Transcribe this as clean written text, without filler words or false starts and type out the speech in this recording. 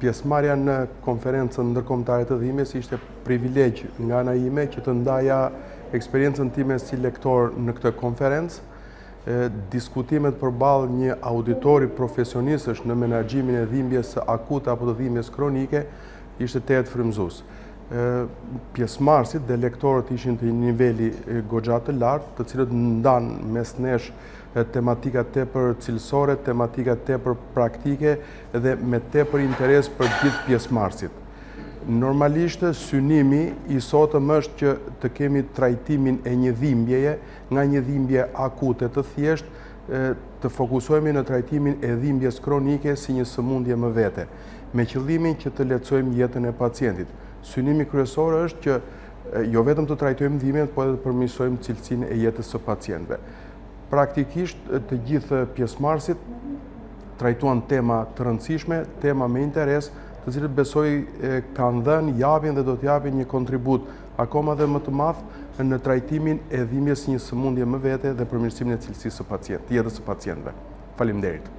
Pjesëmarrja në konferencën ndërkombëtare të dhimbjes ishte privilegj nga ana ime që të ndaja eksperiencën time si lektor në këtë konferencë. Diskutimet përballë një auditori profesionistësh në menaxhimin e dhimbjes akute apo të dhimbjes kronike ishte tejet frymëzues. Pjesëmarrësit dhe lektorët ishin të një niveli goxha të lartë, të cilët ndanë mes nesh tematika tepër cilësore, tematika tepër praktike dhe me tepër interes për gjithë pjesëmarrësit. Normalisht, synimi i sotëm është që të kemi trajtimin e një dhimbjeje, nga një dhimbje akute të thjeshtë, të fokusohemi në trajtimin e dhimbjes kronike si një sëmundje më vete, me qëllimin që të lehtësojmë jetën e pacientit. Synimi kryesor është që jo vetëm të trajtojmë dhimbjen, por edhe të përmirësojmë cilësinë e jetës së pacientëve. Praktikisht të gjithë pjesëmarrësit trajtuan tema të rëndësishme, tema me interes, të cilët besoj kanë dhënë, japin dhe do të japin një kontribut akoma dhe më të madh në trajtimin e dhimbjes një sëmundje më vete dhe përmirësimin e cilësisë së jetës së pacientëve. Faleminderit.